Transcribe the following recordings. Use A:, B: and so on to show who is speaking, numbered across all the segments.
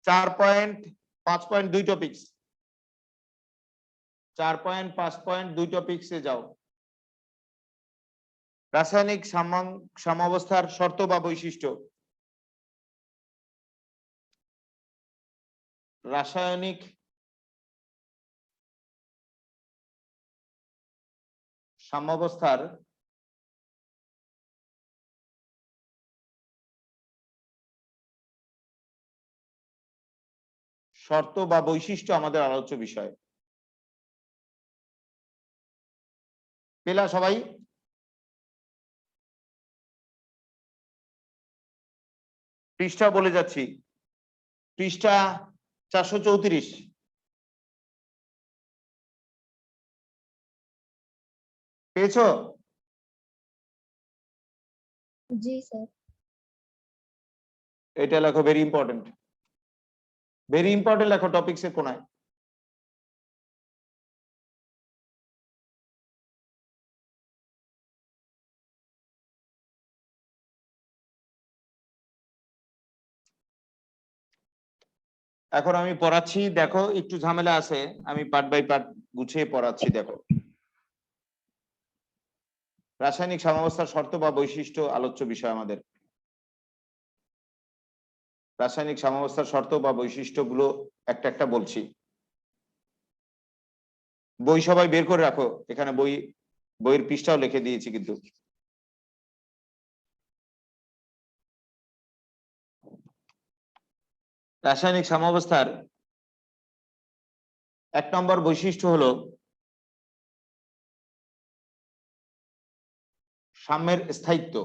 A: 4.5.2 topics 4.5.2 টপিকসে যাও। রাসায়নিক সাম্যাবস্থার শর্ত বা বৈশিষ্ট্য। রাসায়নিক সাম্যাবস্থার শর্ত বা বৈশিষ্ট্য আমাদের আলোচ্য বিষয়। পেলা সবাই? পৃষ্ঠা বলে যাচ্ছি, পৃষ্ঠা 434। পেয়েছো?
B: জি স্যার।
A: এটা লেখো, ভেরি ইম্পর্টেন্ট, ভেরি ইম্পর্টেন্ট লেখো টপিকসের কোনায়। এখন আমি পড়াচ্ছি, দেখো একটু ঝামেলা আছে, আমি পার্ট বাই পার্ট গুছিয়ে পড়াচ্ছি। দেখো, রাসায়নিক সাম্যাবস্থার শর্ত বা বৈশিষ্ট্য আলোচ্য বিষয় আমাদের। রাসায়নিক সাম্যাবস্থার শর্ত বা বৈশিষ্ট্যগুলো একটা একটা বলছি। বই সবাই বের করে রাখো, এখানে বইয়ের পৃষ্ঠাও লিখে দিয়েছি কিন্তু। রাসায়নিক সাম্যাবস্থার 1 নম্বর বৈশিষ্ট্য হলো সাম্যের স্থায়িত্ব।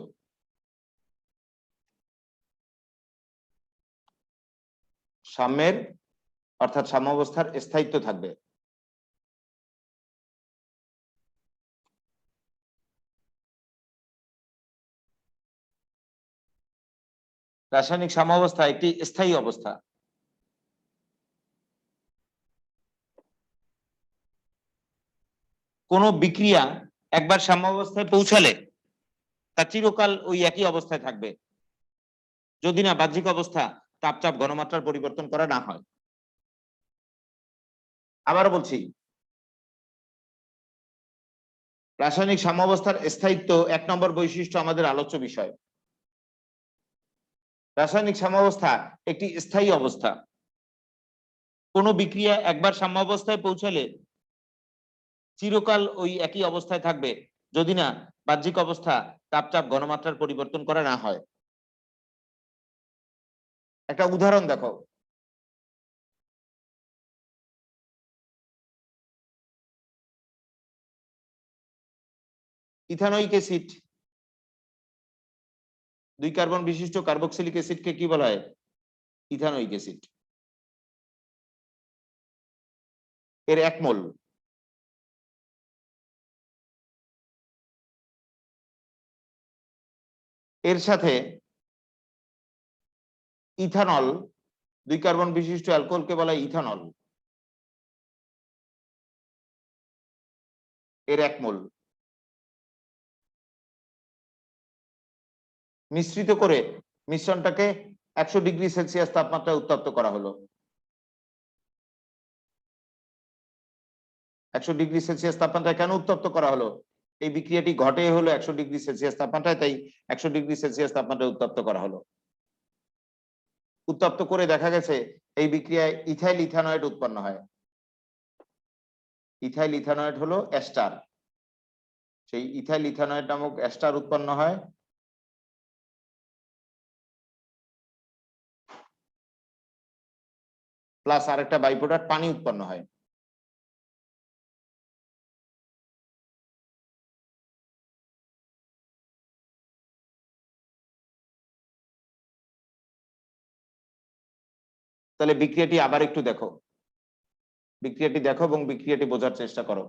A: সাম্যের অর্থাৎ সাম্যাবস্থার স্থায়িত্ব থাকবে। রাসায়নিক সাম্যাবস্থা একটি স্থায়ী অবস্থা। কোন বিক্রিয়া একবার সাম্যাবস্থায় পৌঁছালে তা চিরকাল ওই একই অবস্থায় থাকবে, যদি না বাহ্যিক অবস্থা তাপচাপ ঘনমাত্রার পরিবর্তন করা না হয়। আবারও বলছি, রাসায়নিক সাম্যাবস্থার স্থায়িত্ব 1 নম্বর বৈশিষ্ট্য আমাদের আলোচ্য বিষয়। রাসায়নিক সাম্যাবস্থা একটি স্থায়ী অবস্থা। কোন বিক্রিয়া একবার সাম্যাবস্থায় পৌঁছালে চিরকাল ওই একই অবস্থায় থাকবে, যদি না বাহ্যিক অবস্থা তাপচাপ ঘনমাত্রার পরিবর্তন করা না হয়। একটা উদাহরণ দেখো, ইথানোয়িক অ্যাসিড, 2 কার্বন বিশিষ্ট কার্বক্সিলিক অ্যাসিডকে কি বলা হয়? Ethanoic acid. এর 1 মোল। এর সাথে ইথানল, 2 কার্বন বিশিষ্ট অ্যালকোহলকে বলা হয় ইথানল, এর 1 মোল মিশ্রিত করে মিশ্রণটাকে 100 ডিগ্রি সেলসিয়াস তাপমাত্রায় উত্তপ্ত করা হলো। 100 ডিগ্রি সেলসিয়াস তাপমাত্রায় কেন উত্তপ্ত করা হলো? এই বিক্রিয়াটি ঘটে হলো 100 ডিগ্রি সেলসিয়াস তাপমাত্রায়, তাই 100 ডিগ্রি সেলসিয়াস তাপমাত্রায় উত্তপ্ত করা হলো। উত্তপ্ত করে দেখা গেছে এই বিক্রিয়ায় ইথাইল ইথানয়েড উৎপন্ন হয়। ইথাইল ইথানয়েড হলো এস্টার, সেই ইথাইল ইথানয়েড নামক এস্টার উৎপন্ন হয়। প্লাস আরেকটা বাই প্রোডাক্ট পানি উৎপন্ন হয়। তাহলে বিক্রিয়াটি আবার একটু দেখো, বিক্রিয়াটি দেখো এবং বিক্রিয়াটি বোঝার চেষ্টা করো।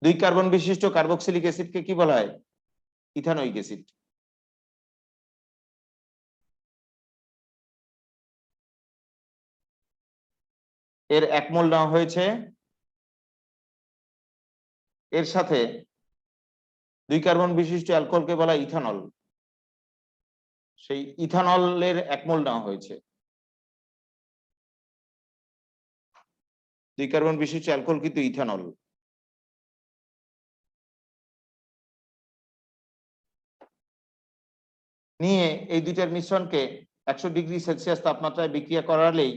A: 2 কার্বন বিশিষ্ট কার্বক্সিলিক অ্যাসিডকে কি বলা হয়? Ethanoic acid. এর 1 মোল নেওয়া হয়েছে, এর সাথে 2 কার্বন বিশিষ্ট অ্যালকোহলকে বলা হয় ইথানল, সেই ইথানলের 1 মোল নেওয়া হয়েছে। 2 কার্বন বিশিষ্ট অ্যালকোহল কিন্তু ইথানল। নিয়ে এই দুইটার মিশ্রণকে 100 ডিগ্রি সেলসিয়াস তাপমাত্রায় বিক্রিয়া করালেই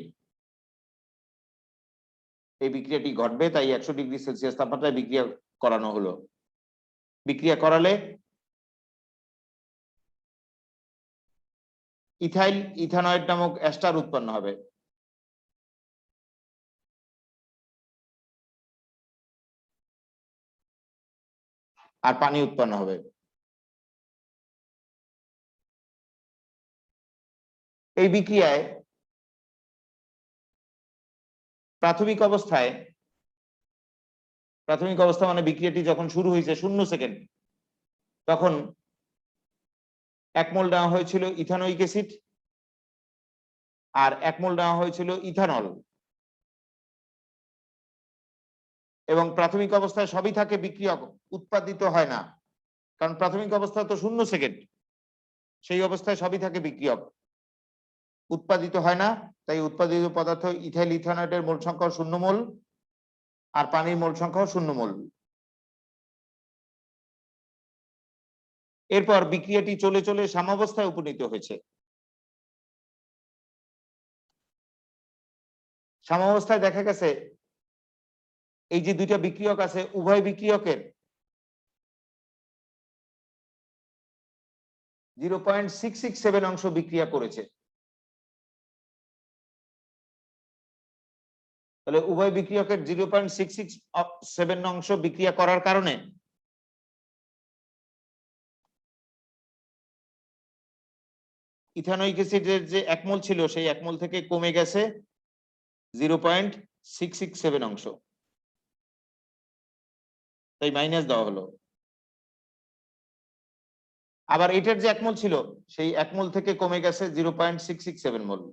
A: এই বিক্রিয়াটি ঘটবে, তাই 100 ডিগ্রি সেলসিয়াস তাপমাত্রায় বিক্রিয়া করানো হলো। বিক্রিয়া করালে ইথাইল ইথানয়েড নামক এস্টার উৎপন্ন হবে। আর পানি উৎপন্ন হবে। এই বিক্রিয়ায় প্রাথমিক অবস্থা মানে বিক্রিয়াটি যখন শুরু হয়েছে 0 সেকেন্ড, তখন 1 মোল নেওয়া হয়েছিল ইথানোয়িক অ্যাসিড আর 1 মোল নেওয়া হয়েছিল ইথানল, এবং প্রাথমিক অবস্থায় সবই থাকে বিক্রিয়ক, উৎপাদিত হয় না, কারণ প্রাথমিক অবস্থা তো 0 সেকেন্ড, সেই অবস্থায় সবই থাকে বিক্রিয়ক, উৎপাদিত হয় না। তাই উৎপাদিত পদার্থ ইথাইল ইথানয়েডের মোল সংখ্যা 0 মোল আর পানির মোল সংখ্যা 0 মোল। এরপর বিক্রিয়াটি চলে চলে সাম্যাবস্থায় উপনীত হয়েছে। সাম্যাবস্থায় দেখা গেছে এই যে দুইটা বিক্রিয়ক আছে, উভয় বিক্রিয়কের 0.667 অংশ বিক্রিয়া করেছে। তাহলে উভয় বিক্রিয়কের 0.667 অংশ বিক্রিয়া করার কারণে ইথানোয়িক অ্যাসিডের যে 1 মোল ছিল সেই 1 মোল থেকে কমে গেছে 0.667 অংশ, তাই মাইনাস দেওয়া হলো। আবার এটার যে 1 মোল ছিল সেই 1 মোল থেকে কমে গেছে 0.667 মোল।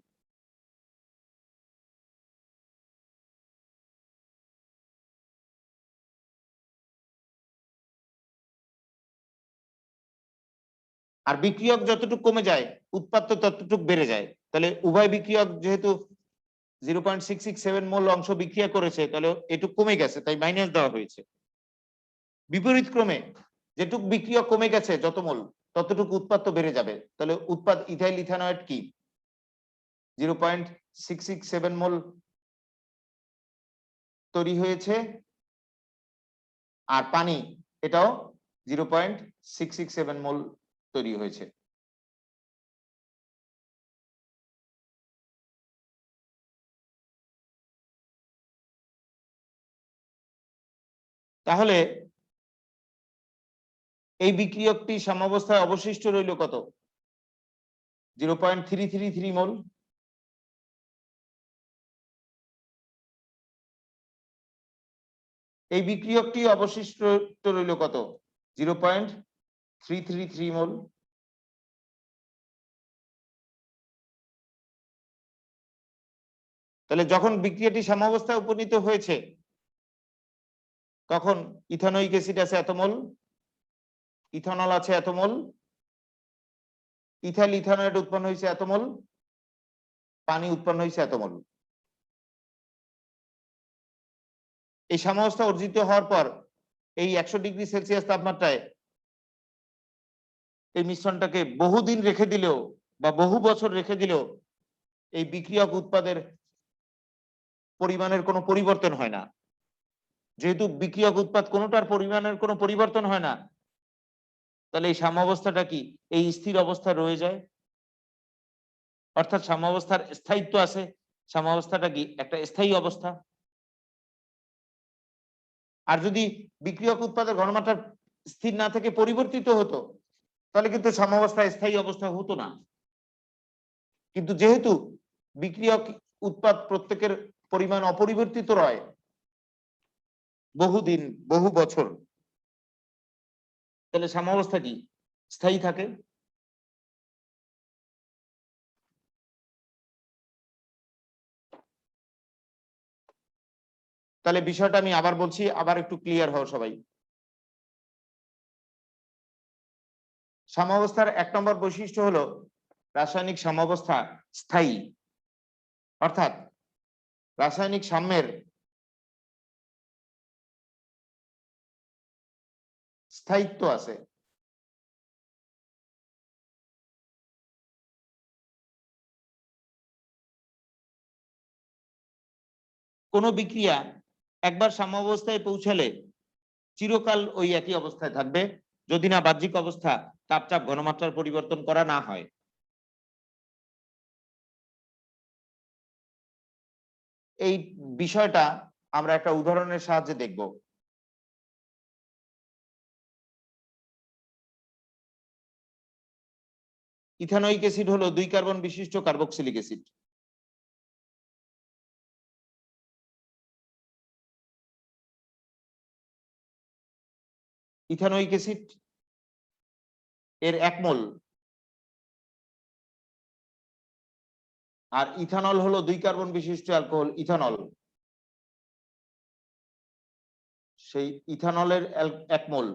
A: আর বিক্রিয়ক যতটুকু কমে যায় উৎপাদ ততটুকু বেড়ে যায়। তাহলে উভয় বিক্রিয়ক যেহেতু 0.667 মোল অংশ বিক্রিয়া করেছে, তাহলে এটুকু কমে গেছে, তাই মাইনাস দেওয়া হয়েছে। বিপরীত ক্রমে যেটুক বিক্রিয়ক কমে গেছে যত মোল, ততটুকু উৎপাদ তো বেড়ে যাবে। তাহলে উৎপাদ ইথাইল ইথানয়েড কি 0.667 মোল তৈরি হয়েছে, আর পানি এটাও 0.667 মোল তৈরি হয়েছে। তাহলে এই বিক্রিয়কটি সাম্যাবস্থায় অবশিষ্ট রইল কত? 0.333 মোল। এই বিক্রিয়কটি অবশিষ্ট রইল কত? 0.333 মোল। তাহলে যখন বিক্রিয়াটি সাম্যাবস্থায় উপনীত হয়েছে তখন ইথানোয়িক অ্যাসিড আছে এত মোল, ইথানল আছে এত মোল, ইথাইল ইথানয়েড উৎপন্ন হয়েছে এত মোল, পানি উৎপন্ন হয়েছে এত মোল। এই সাম্যাবস্থা অর্জিত হওয়ার পর এই 100 ডিগ্রি সেলসিয়াস তাপমাত্রায় এই মিশ্রণটাকে বহুদিন রেখে দিলেও বা বহু বছর রেখে দিলেও এই বিক্রিয়ক উৎপাদের পরিমাণের কোনো পরিবর্তন হয় না। যেহেতু বিক্রিয়ক উৎপাদ কোনোটার পরিমাণের কোনো পরিবর্তন হয় না, তাহলে এই সাম্যাবস্থাটা কি এই স্থির অবস্থায় রয়ে যায়, অর্থাৎ সাম্যাবস্থার স্থায়িত্ব আছে। সাম্যাবস্থাটা কি একটা স্থায়ী অবস্থা। আর যদি বিক্রিয়ক উৎপাদের ঘনমাত্রা স্থির না থেকে পরিবর্তিত হতো, তাহলে কিন্তু সাম্যাবস্থা স্থায়ী অবস্থা হতো না। কিন্তু যেহেতু বিক্রিয়ক উৎপাদ প্রত্যেকের পরিমাণ অপরিবর্তিত রয় বহুদিন বহু বছর, তাহলে সাম্যাবস্থা কি স্থায়ী থাকে। তাহলে বিষয়টা আমি আবার বলছি, আবার একটু ক্লিয়ার হও সবাই। সাম্যাবস্থার 1 নম্বর বৈশিষ্ট্য হলো রাসায়নিক সাম্যাবস্থা স্থায়ী, অর্থাৎ রাসায়নিক সাম্যের স্থায়িত্ব আছে। কোন বিক্রিয়া একবার সাম্যাবস্থায় পৌঁছালে চিরকাল ওই একই অবস্থায় থাকবে যদি না বাহ্যিক অবস্থা তাপচাপ ঘনমাত্রার পরিবর্তন করা না হয়। এই বিষয়টা আমরা একটা উদাহরণের সাহায্যে দেখব। ইথানোয়িক অ্যাসিড হলো 2 কার্বন বিশিষ্ট কার্বক্সিলিক অ্যাসিড। ইথানোয়িক অ্যাসিড এর 1 মোল, আর ইথানল হলো 2 কার্বন বিশিষ্ট অ্যালকোহল ইথানল। সেই ইথানলের 1 মোল।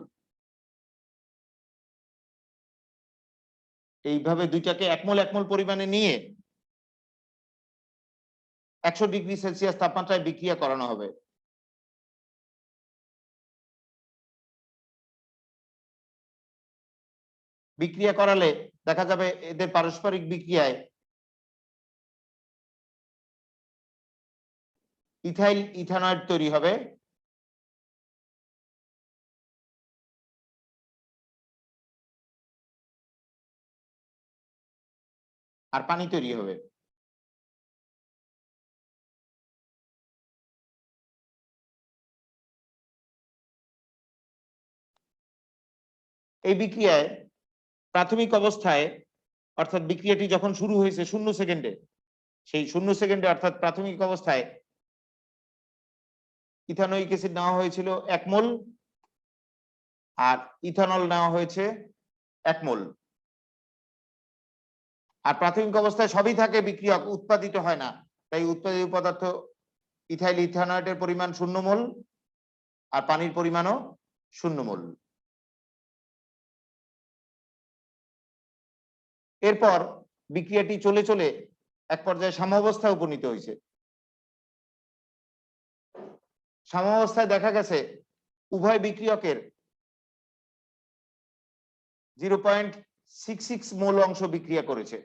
A: এইভাবে দুইটাকে 1 মোল 1 মোল পরিমাণে নিয়ে 100 ডিগ্রি সেলসিয়াস তাপমাত্রায় বিক্রিয়া করানো হবে। বিক্রিয়া করালে দেখা যাবে এদের পারস্পরিক বিক্রিয়ায় ইথাইল ইথানয়েড তৈরি হবে, আর পানি তৈরি হবে। এই বিক্রিয়ায় প্রাথমিক অবস্থায় অর্থাৎ বিক্রিয়াটি যখন শুরু হয়েছে 0 সেকেন্ডে, সেই 0 সেকেন্ডে অর্থাৎ প্রাথমিক অবস্থায় ইথানোয়িক অ্যাসিড নেওয়া হয়েছিল 1 মোল আর ইথানল নেওয়া হয়েছে 1 মোল। আর প্রাথমিক অবস্থায় সবই থাকে, বিক্রিয়ক উৎপাদিত হয় না, তাই উৎপাদিত পদার্থ ইথাইল ইথানয়েডের পরিমাণ 0 মোল আর পানির পরিমাণও 0 মোল। এরপর বিক্রিয়াটি চলে চলে এক পর্যায়ে সাম্যাবস্থায় উপনীত হয়েছে। সাম্যাবস্থায় দেখা গেছে উভয় বিক্রিয়কের 0.66 মোল অংশ বিক্রিয়া করেছে।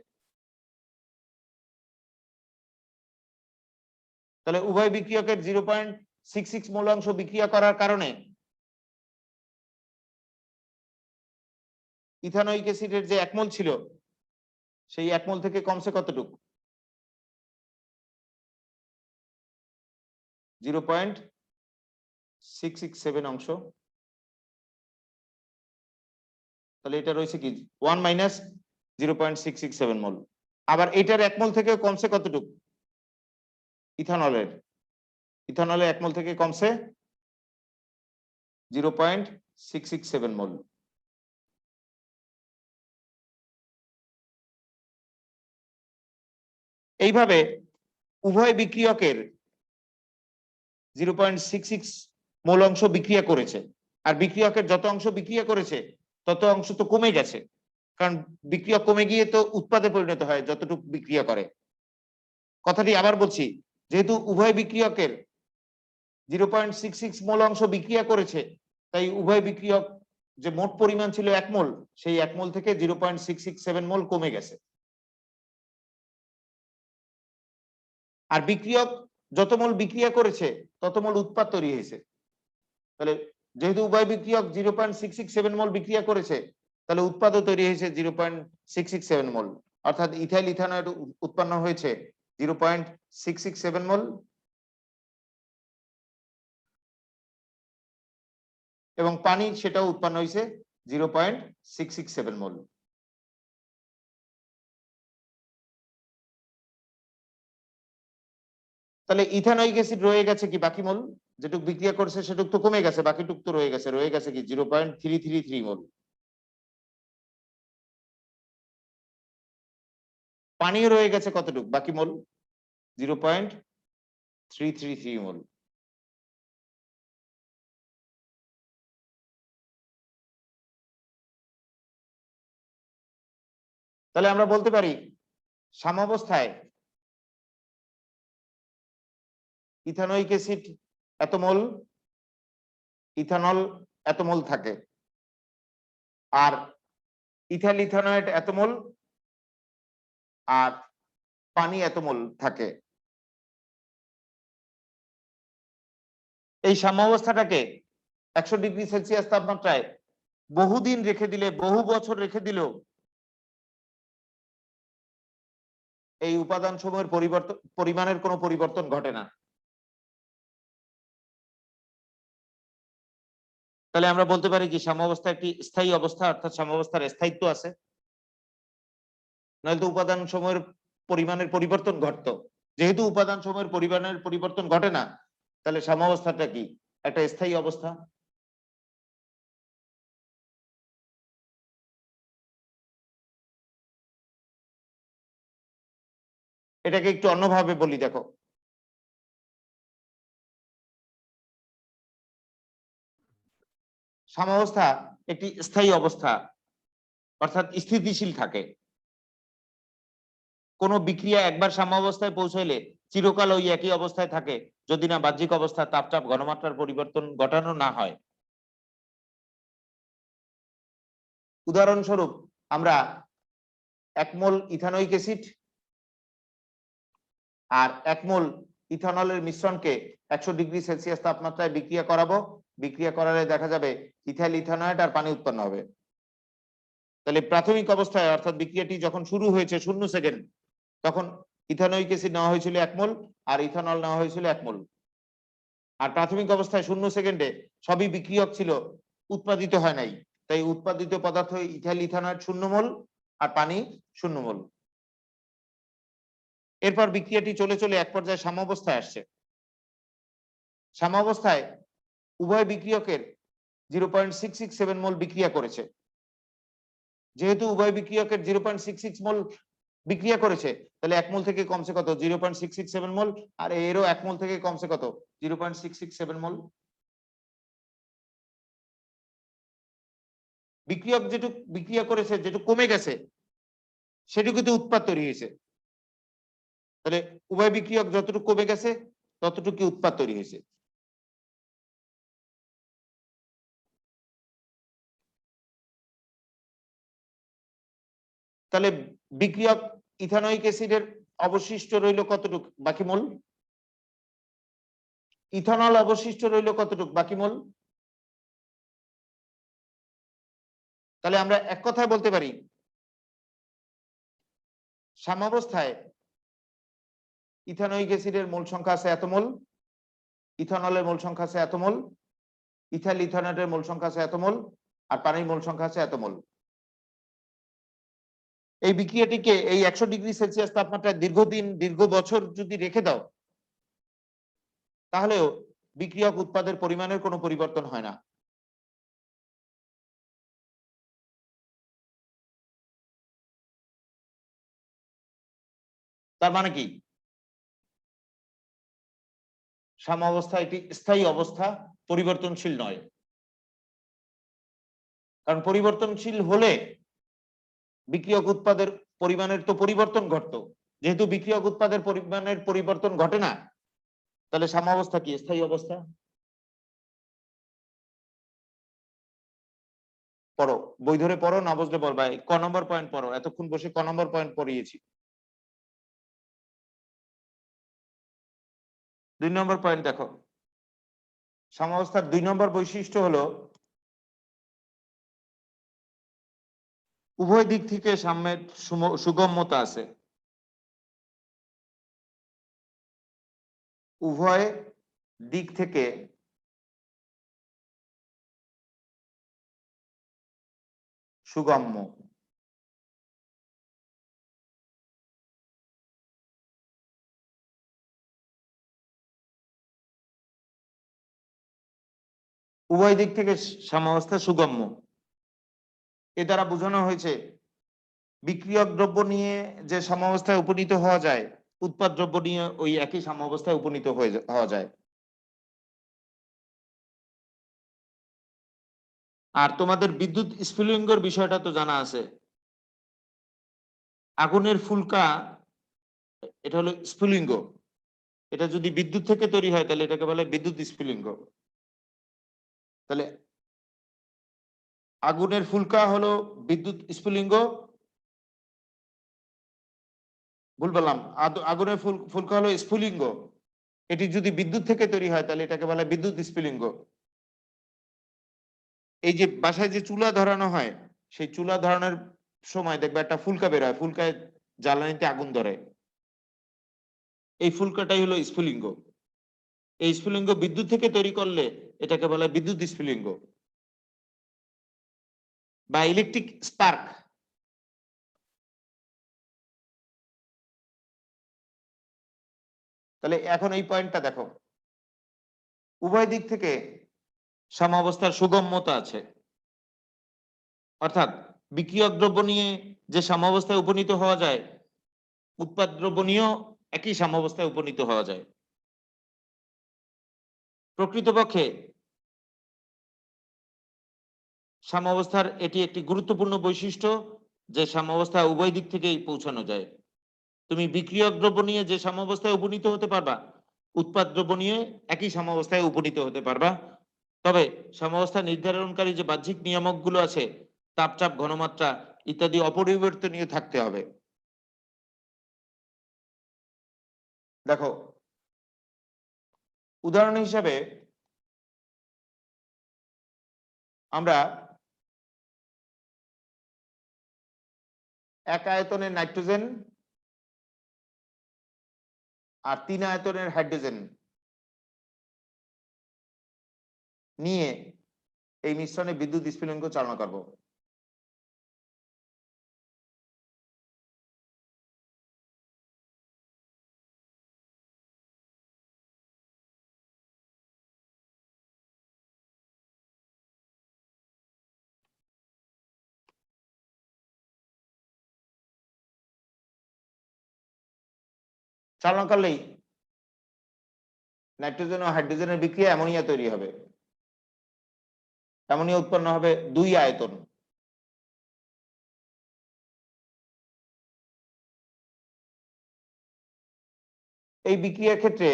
A: তাহলে উভয় বিক্রিয়কের 0.66 মোল অংশ বিক্রিয়া করার কারণে ইথানোয়িক অ্যাসিডের যে 1 মোল ছিল সেই 1 মোল থেকে কমছে কতটুকু? 0.667 অংশ। তাহলে এটা রয়েছে কি 1 মাইনাস 0.667 মোল। আবার এটার 1 মোল থেকে কমছে কতটুকু? ইথানলের 1 মোল থেকে কমছে 0.667 মোল। এইভাবে উভয় বিক্রিয়কের 0.66 মোল অংশ বিক্রিয়া করেছে, আর বিক্রিয়কের যত অংশ বিক্রিয়া করেছে তত অংশ তো কমে গেছে, কারণ বিক্রিয়ক কমে গিয়ে তো উৎপাদে পরিণত হয় যতটুকু বিক্রিয়া করে। কথাটি আবার বলছি, যেহেতু উভয় বিক্রিয়কের 0.66 মোল অংশ বিক্রিয়া করেছে, তাই উভয় বিক্রিয়ক যে মোট পরিমাণ ছিল 1 মোল, সেই 1 মোল থেকে 0.667 মোল কমে গেছে। আর বিক্রিয়ক যত মোল বিক্রিয়া করেছে তত মোল উৎপাদ তৈরি হয়েছে। তাহলে যেহেতু উভয় বিক্রিয়ক 0.667 মোল বিক্রিয়া করেছে, তাহলে উৎপাদও তৈরি হয়েছে 0.667 মোল, অর্থাৎ ইথাইল ইথানয়েড উৎপন্ন হয়েছে 0.667 মোল এবং পানি সেটাও উৎপন্ন হয়েছে 0.667 মোল। তাহলে ইথানোয়িক অ্যাসিড রয়ে গেছে কি বাকি মোল, যেটুক বিক্রিয়া করছে সেটুক তো কমে গেছে, বাকিটুক তো রয়ে গেছে কি 0.333 মোল। পানিও রয়ে গেছে কতটুক বাকি মোল? 0.333 মোল। তাহলে আমরা বলতে পারি সাম্যাবস্থায় ইথানোয়িক অ্যাসিড এত মোল, ইথানল এত মোল থাকে, আর ইথাইল ইথানয়েড এত মোল, আর পানি এত মোল থাকে। এই সাম্যাবস্থাটাকে 100°C তাপমাত্রায় বহুদিন রেখে দিলে, বহু বছর রেখে দিলেও এই উপাদান সমূহের পরিমাণের কোনো পরিবর্তন ঘটে না। তাহলে আমরা বলতে পারি কি সাম্যাবস্থা একটি স্থায়ী অবস্থা, অর্থাৎ সাম্যাবস্থার স্থায়িত্ব আছে, নয়তো উপাদান সমূহের পরিমাণের পরিবর্তন ঘটতো। যেহেতু উপাদান সমূহের পরিমাণের পরিবর্তন ঘটে না, তাহলে সাম্যাবস্থাটা কি একটা স্থায়ী অবস্থা। এটাকে একটু অন্যভাবে বলি, দেখো সাম্যাবস্থা একটি স্থায়ী অবস্থা, অর্থাৎ স্থিতিশীল থাকে। কোন বিক্রিয়া একবার সাম্যাবস্থায় পৌঁছাইলে চিরকাল ওই একই অবস্থায় থাকে, যদি না বাহ্যিক অবস্থা তাপচাপ ঘনমাত্রার পরিবর্তন ঘটানো না হয়। উদাহরণস্বরূপ আমরা 1 মোল ইথানোয়িক অ্যাসিড আর 1 মোল ইথানলের মিশ্রণকে 100°C তাপমাত্রায় বিক্রিয়া করাবো। বিক্রিয়া করালে দেখা যাবে ইথাইল ইথানয়েড আর পানি উৎপন্ন হবে। তাহলে প্রাথমিক অবস্থায় অর্থাৎ বিক্রিয়াটি যখন শুরু হয়েছে 0 সেকেন্ড, তখন ইথানোয়িক অ্যাসিড নেওয়া হয়েছিল 1 মোল আর ইথানল নেওয়া হয়েছিল 1 মোল। আর প্রাথমিক অবস্থায় 0 সেকেন্ডে সবই বিক্রিয়ক ছিল, উৎপাদিত হয় নাই। তাই উৎপাদিত পদার্থ ইথাইল ইথানয়েড 0 মোল আর পানি 0 মোল। এরপর বিক্রিয়াটি চলে চলে এক পর্যায়ে সাম্যাবস্থায় আসছে। সাম্যাবস্থায় উভয় বিক্রিয়কের 0.667 মোল বিক্রিয়া করেছে। যেহেতু উভয় বিক্রিয়কের 0.66 মোল বিক্রিয়া করেছে, তাহলে 1 মোল থেকে কমছে কত 0.667 মোল, আর এরও 1 মোল থেকে কমছে কত 0.667 মোল। বিক্রিয়ক যেটুকু বিক্রিয়া করেছে, যেটুকু কমে গেছে, সেটুকুতে উৎপাদ তৈরি হয়েছে। তাহলে উভয় বিক্রিয়ক যতটুকু কমে গেছে ততটুকু উৎপাদ তৈরি হয়েছে। তাহলে বিক্রিয়ক ইথানোয়িক অ্যাসিডের অবশিষ্ট রইল কতটুকু বাকি মোল, ইথানল অবশিষ্ট রইল কতটুকু বাকি মোল। তাহলে আমরা এক কথায় বলতে পারি সাম্যাবস্থায় ইথানোয়িক অ্যাসিডের মোল সংখ্যা আছে এত মোল, ইথানলের মোল সংখ্যা আছে এত মোল, ইথাইল ইথানয়েডের মোল সংখ্যা আছে এত মোল, আর পানির মোল সংখ্যা আছে এত মোল। এই বিক্রিয়াটিকে এই 100°C তাপমাত্রায় দীর্ঘদিন, দীর্ঘ বছর যদি রেখে দাও, তাহলেও বিক্রিয়ক উৎপাদের পরিমাণের কোনো পরিবর্তন হয় না। তার মানে কি সাম্যাবস্থা একটি স্থায়ী অবস্থা, পরিবর্তনশীল নয়। কারণ পরিবর্তনশীল হলে বিক্রিয়ক উৎপাদের পরিমাণের তো পরিবর্তন ঘটতো। যেহেতু বিক্রিয়ক উৎপাদের পরিমাণের পরিবর্তন ঘটে না, তাহলে সাম্যাবস্থা কি স্থায়ী অবস্থা। পড়ো, বই ধরে পড়ো, না বুঝলে বলবা। ক নম্বর পয়েন্ট পড়ো, এতক্ষণ বসে ক নম্বর পয়েন্ট পড়িয়েছি। 2 নম্বর পয়েন্ট দেখো, সাম্যাবস্থার 2 নম্বর বৈশিষ্ট্য হলো উভয় দিক থেকে সাম্যের সুগম্যতা আছে। উভয় দিক থেকে সুগম্য। উভয় দিক থেকে সাম্যাবস্থা সুগম্য, এ দ্বারা বোঝানো হয়েছে বিক্রিয়ক দ্রব্য নিয়ে যে সাম্যাবস্থায় উপনীত হওয়া যায়, উৎপাদ দ্রব্য নিয়ে ওই একই সাম্যাবস্থায় উপনীত হওয়া যায়। আর তোমাদের বিদ্যুৎ স্ফুলিঙ্গের বিষয়টা তো জানা আছে। আগুনের ফুলকা এটা হলো স্ফুলিঙ্গ, এটা যদি বিদ্যুৎ থেকে তৈরি হয় তাহলে এটাকে বলে বিদ্যুৎ স্ফুলিঙ্গ। তাহলে আগুনের ফুলকা হলো বিদ্যুৎ স্ফুলিঙ্গ, ভুল বললাম, আগুনের ফুলকা হলো স্ফুলিঙ্গ, এটি যদি বিদ্যুৎ থেকে তৈরি হয় তাহলে এটাকে বলে বিদ্যুৎ স্ফুলিঙ্গ। এই যে বাসায় যে চুলা ধরানো হয়, সেই চুলা ধরানোর সময় দেখবে একটা ফুলকা বের হয়, ফুলকায় জ্বালানিতে আগুন ধরে, এই ফুলকাটাই হলো স্ফুলিঙ্গ। এই স্ফুলিঙ্গ বিদ্যুৎ থেকে তৈরি করলে এটাকে বলে বিদ্যুৎ স্ফুলিঙ্গ বা ইলেকট্রিক স্পার্ক। তাহলে এখন এই পয়েন্টটা দেখো, উভয় দিক থেকে সাম্যাবস্থার সুগম্যতা আছে, অর্থাৎ বিক্রিয়ক দ্রব্য নিয়ে যে সাম্যাবস্থায় উপনীত হওয়া যায়, উৎপাদ দ্রব্য নিয়েও একই সাম্যাবস্থায় উপনীত হওয়া যায়। প্রকৃতপক্ষে সাম্যাবস্থার এটি একটি গুরুত্বপূর্ণ বৈশিষ্ট্য যে সাম্যাবস্থায় উভয় দিক থেকেই পৌঁছানো যায়। তুমি বিক্রিয়ক দ্রব্য নিয়ে যে সাম্যাবস্থায় উপনীত হতে পারবা, উৎপাদ দ্রব্য নিয়ে একই সাম্যাবস্থায় উপনীত হতে পারবা। তবে সাম্যাবস্থা নির্ধারণকারী যে বাহ্যিক নিয়ামকগুলো আছে, তাপচাপ, ঘনমাত্রা ইত্যাদি অপরিবর্তনীয় থাকতে হবে। দেখো উদাহরণ হিসাবে আমরা এক আয়তনের নাইট্রোজেন আর 3 আয়তনের হাইড্রোজেন নিয়ে এই মিশ্রণে বিদ্যুৎ স্ফুলিঙ্গ চালনা করব। চালনা করলেই নাইট্রোজেন ও হাইড্রোজেনের বিক্রিয়া অ্যামোনিয়া তৈরি হবে। অ্যামোনিয়া উৎপন্ন হবে 2 আয়তন। এই বিক্রিয়ার ক্ষেত্রে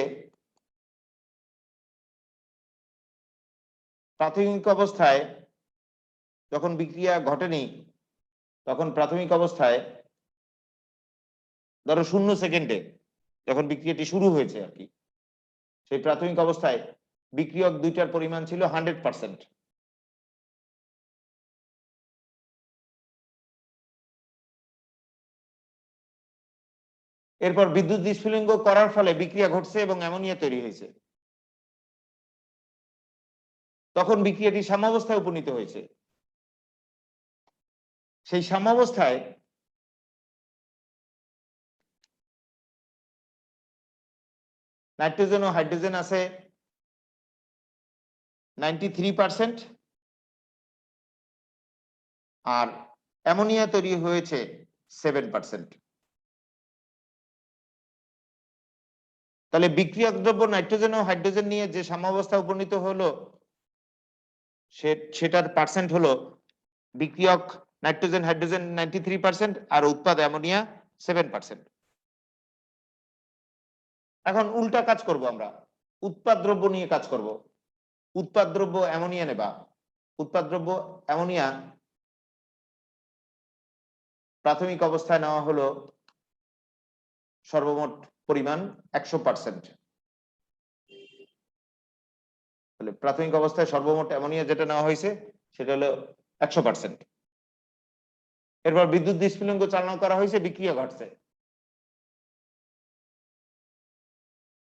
A: প্রাথমিক অবস্থায় যখন বিক্রিয়া ঘটেনি, তখন প্রাথমিক অবস্থায় ধরো 0 সেকেন্ডে যখন বিক্রিয়াটি শুরু হয়েছে আর কি, সেই প্রাথমিক অবস্থায় বিক্রিয়ক দুইটার পরিমাণ ছিল 100%। এরপর বিদ্যুৎ স্ফুলিঙ্গ করার ফলে বিক্রিয়া ঘটছে এবং অ্যামোনিয়া তৈরি হয়েছে, তখন বিক্রিয়াটি সাম্যাবস্থায় উপনীত হয়েছে। সেই সাম্যাবস্থায় নাইট্রোজেন ও হাইড্রোজেন আছে 93%, আর অ্যামোনিয়া তৈরি হয়েছে 7%। তাহলে বিক্রিয়ক দ্রব্য নাইট্রোজেন ও হাইড্রোজেন নিয়ে যে সাম্যাবস্থায় উপনীত হলো, সেটার পার্সেন্ট হলো বিক্রিয়ক নাইট্রোজেন হাইড্রোজেন 93% আর উৎপাদ অ্যামোনিয়া 7%। এখন উল্টা কাজ করব, আমরা উৎপাদ দ্রব্য নিয়ে কাজ করব। উৎপাদ দ্রব্য অ্যামোনিয়া নেবা, উৎপাদ দ্রব্য অ্যামোনিয়া প্রাথমিক অবস্থায় নেওয়া হলো সর্বমোট পরিমাণ 100%। তাহলে প্রাথমিক অবস্থায় সর্বমোট অ্যামোনিয়া যেটা নেওয়া হয়েছে সেটা হলো 100%। এরপর বিদ্যুৎ স্ফুলিঙ্গ চালনা করা হয়েছে, বিক্রিয়া ঘটছে।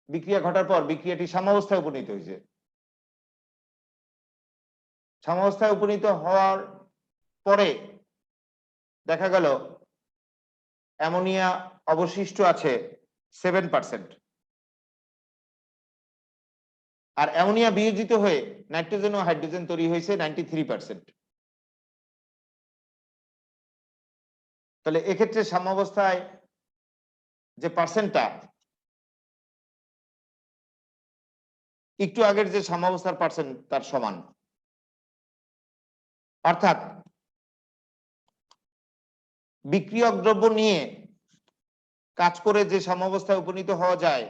A: বিক্রিয়া ঘটার পর বিক্রিয়াটি সাম্যাবস্থায় উপনীত হয়েছে। সাম্যাবস্থায় উপনীত হওয়ার পরে দেখা গেল অ্যামোনিয়া অবশিষ্ট আছে 7%, আর অ্যামোনিয়া বিয়োজিত হয়ে নাইট্রোজেন ও হাইড্রোজেন তৈরি হয়েছে 93%। তাহলে এক্ষেত্রে সাম্যাবস্থায় যে পার্সেন্টটা একটু আগের যে সাম্যাবস্থার পার্সেন্ট তার সমান, অর্থাৎ বিক্রিয়ক দ্রব্য নিয়ে কাজ করে যে সাম্যাবস্থায় উপনীত হওয়া যায়,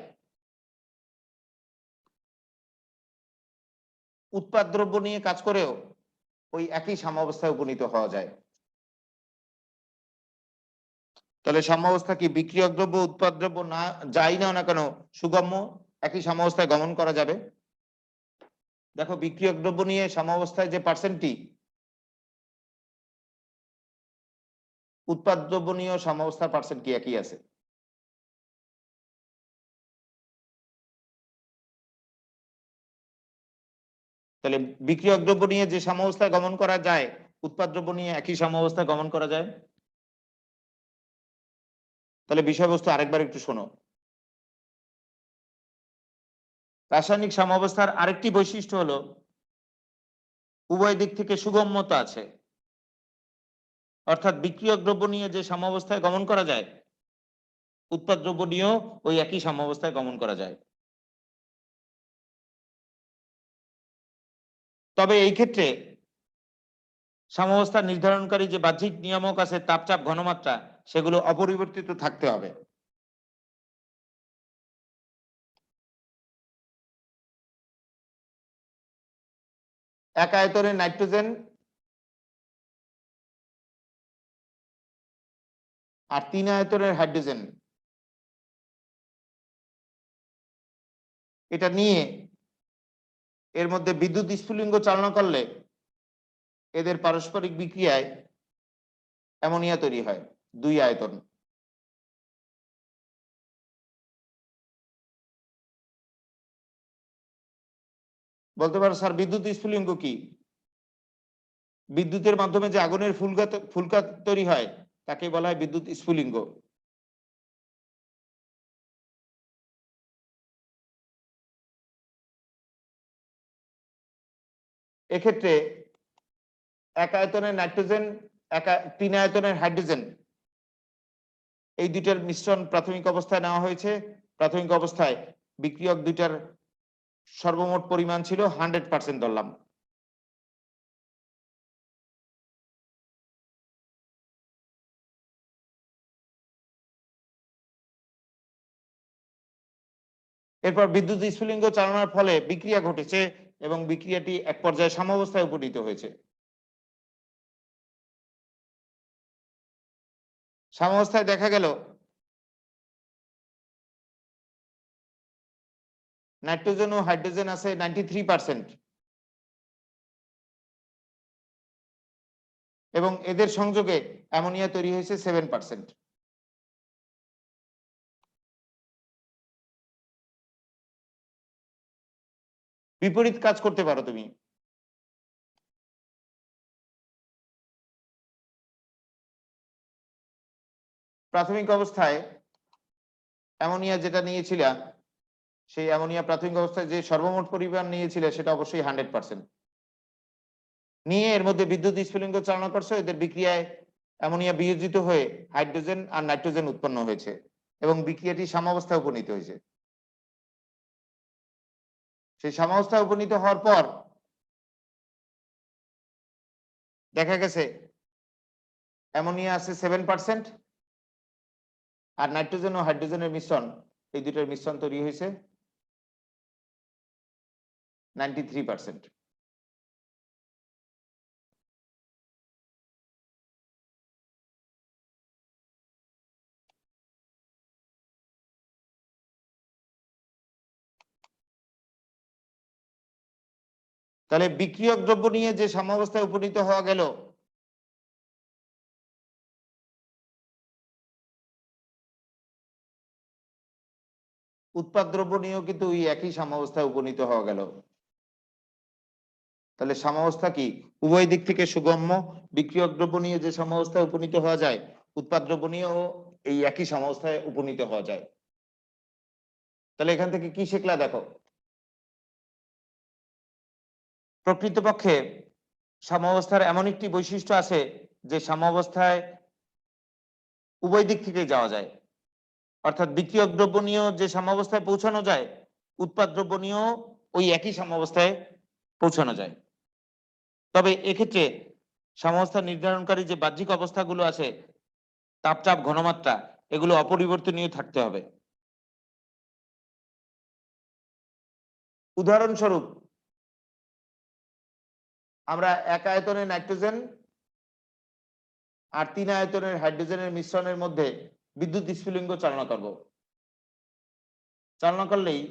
A: উৎপাদ দ্রব্য নিয়ে কাজ করেও ওই একই সাম্যাবস্থায় উপনীত হওয়া যায়। তাহলে সাম্যাবস্থা কি? বিক্রিয়ক দ্রব্য উৎপাদ দ্রব্য না যাই না কেন সুগম্য একই সাম্যাবস্থায় গমন করা যাবে। দেখো বিক্রিয়ক দ্রব্য নিয়ে সাম্যাবস্থায় যে পার্সেন্টটি, উৎপাদ দ্রব্য নিয়েও সাম্যাবস্থার পার্সেন্ট কি একই আছে। তাহলে বিক্রিয়ক দ্রব্য নিয়ে যে সাম্যাবস্থায় গমন করা যায়, উৎপাদ দ্রব্য নিয়ে একই সাম্যাবস্থায় গমন করা যায়। তাহলে বিষয়বস্তু আরেকবার একটু শোনো। রাসায়নিক সাম্যাবস্থার আরেকটি বৈশিষ্ট্য হলো উভয় দিক থেকে সুগম্যতা আছে, অর্থাৎ বিক্রিয়ক দ্রব্য নিয়ে যে সাম্যাবস্থায় গমন করা যায়, উৎপাদ দ্রব্য নিয়েও ওই একই সাম্যাবস্থায় গমন করা যায়। তবে এই ক্ষেত্রে সাম্যাবস্থা নির্ধারণকারী যে বাহ্যিক নিয়ামক আছে, তাপচাপ ঘনমাত্রা, সেগুলো অপরিবর্তিত থাকতে হবে। এক আয়তনের নাইট্রোজেন আর 3 আয়তনের হাইড্রোজেন, এটা নিয়ে এর মধ্যে বিদ্যুৎ স্ফুলিঙ্গ চালনা করলে এদের পারস্পরিক বিক্রিয়ায় অ্যামোনিয়া তৈরি হয় 2 আয়তন। বলতে পারো স্যার বিদ্যুৎ স্ফুলিঙ্গ কি? বিদ্যুতের মাধ্যমে যে আগুনের ফুলকা তৈরি হয় তাকে বলা হয় বিদ্যুৎ স্ফুলিঙ্গ। এক্ষেত্রে এক আয়তনের নাইট্রোজেন, 3 আয়তনের হাইড্রোজেন, এই দুইটার মিশ্রণ প্রাথমিক অবস্থায় নেওয়া হয়েছে। প্রাথমিক অবস্থায় বিক্রিয়ক দুইটার সর্বমোট পরিমাণ ছিল 100% ধরলাম। এরপর বিদ্যুৎ স্ফুলিঙ্গ চালনার ফলে বিক্রিয়া ঘটেছে এবং বিক্রিয়াটি এক পর্যায়ে সাম্যাবস্থায় উপনীত হয়েছে। সাম্যাবস্থায় দেখা গেল নাইট্রোজেন ও হাইড্রোজেন আছে 93% এবং এদের সংযোগে অ্যামোনিয়া তৈরি হয়েছে 7%। বিপরীত কাজ করতে পারো তুমি। প্রাথমিক অবস্থায় অ্যামোনিয়া যেটা নিয়েছিল, সেই অ্যামোনিয়া প্রাথমিক অবস্থায় যে সর্বমোট পরিমাণ নিয়েছিল সেটা অবশ্যই 100% নিয়ে এর মধ্যে বিদ্যুৎ স্ফুলিঙ্গ চালনা করছে। এদের বিক্রিয়ায় অ্যামোনিয়া বিয়োজিত হয়ে হাইড্রোজেন আর নাইট্রোজেন উৎপন্ন হয়েছে এবং বিক্রিয়াটি সাম্যাবস্থায় উপনীত হয়েছে। সেই সাম্যাবস্থায় উপনীত হওয়ার পর দেখা গেছে অ্যামোনিয়া আছে 7% আর নাইট্রোজেন ও হাইড্রোজেনের মিশ্রণ, এই দুটোর মিশ্রণ তৈরি হয়েছে 93%। তাহলে বিক্রিয়ক দ্রব্য নিয়ে যে সাম্যাবস্থায় উপনীত হওয়া গেল, উৎপাদ দ্রব্য নিয়েও কিন্তু ওই একই সাম্যাবস্থায় উপনীত হওয়া গেল। তাহলে সাম্যাবস্থা কি? উভয় দিক থেকে সুগম্য। বিক্রিয়ক দ্রব্য নিয়ে যে সাম্যাবস্থায় উপনীত হওয়া যায়, উৎপাদ দ্রব্য নিয়েও এই একই সাম্যাবস্থায় উপনীত হওয়া যায়। তাহলে এখান থেকে কি শিখলা? দেখো, প্রকৃতপক্ষে সাম্যাবস্থার এমন একটি বৈশিষ্ট্য আছে যে সাম্যাবস্থায় উভয় দিক থেকে যাওয়া যায়, অর্থাৎ বিক্রিয়ক দ্রব্য নিয়েও যে সাম্যাবস্থায় পৌঁছানো যায়, উৎপাদ দ্রব্য নিয়েও ওই একই সাম্যাবস্থায় পৌঁছানো যায়। তবে এক্ষেত্রে সাম্যাবস্থা নির্ধারণকারী যে বাহ্যিক অবস্থাগুলো আছে তাপচাপ, ঘনমাত্রা এগুলো অপরিবর্তনীয় থাকতে হবে। উদাহরণস্বরূপ আমরা 1 আয়তনের নাইট্রোজেন আর 3 আয়তনের হাইড্রোজেনের মিশ্রণের মধ্যে বিদ্যুৎ স্ফুলিঙ্গ চালনা করব। চালনা করলেই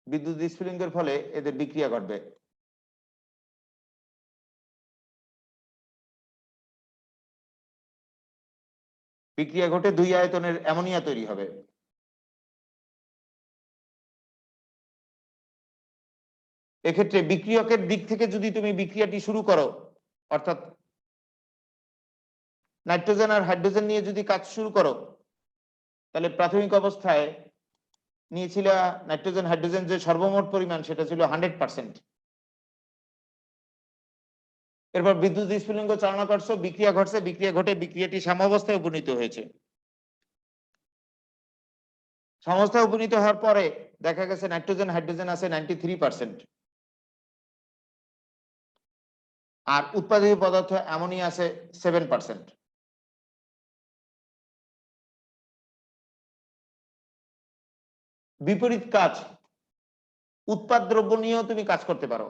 A: বিদ্যুৎ স্ফুলিঙ্গের ফলে এদের বিক্রিয়া ঘটবে। বিক্রিয়া ঘটে 2 আয়তনের অ্যামোনিয়া তৈরি হবে। এক্ষেত্রে বিক্রিয়কের দিক থেকে যদি তুমি বিক্রিয়াটি শুরু করো, অর্থাৎ নাইট্রোজেন আর হাইড্রোজেন নিয়ে যদি কাজ শুরু করো, তাহলে প্রাথমিক অবস্থায় নিয়েছিল নাইট্রোজেন হাইড্রোজেন যে সর্বমোট পরিমাণ সেটা ছিল 100%। এরপর বিদ্যুৎ স্ফুলিঙ্গ চালনা করছো, বিক্রিয়া ঘটছে, বিক্রিয়া ঘটে বিক্রিয়াটি সাম্যাবস্থায় উপনীত হয়েছে। সাম্যাবস্থায় উপনীত হওয়ার পরে দেখা গেছে নাইট্রোজেন হাইড্রোজেন আছে 93%, আর উৎপাদিত পদার্থ অ্যামোনিয়া আছে 7%। বিপরীত কাজ উৎপাদ দ্রব্য নিয়েও তুমি কাজ করতে পারো।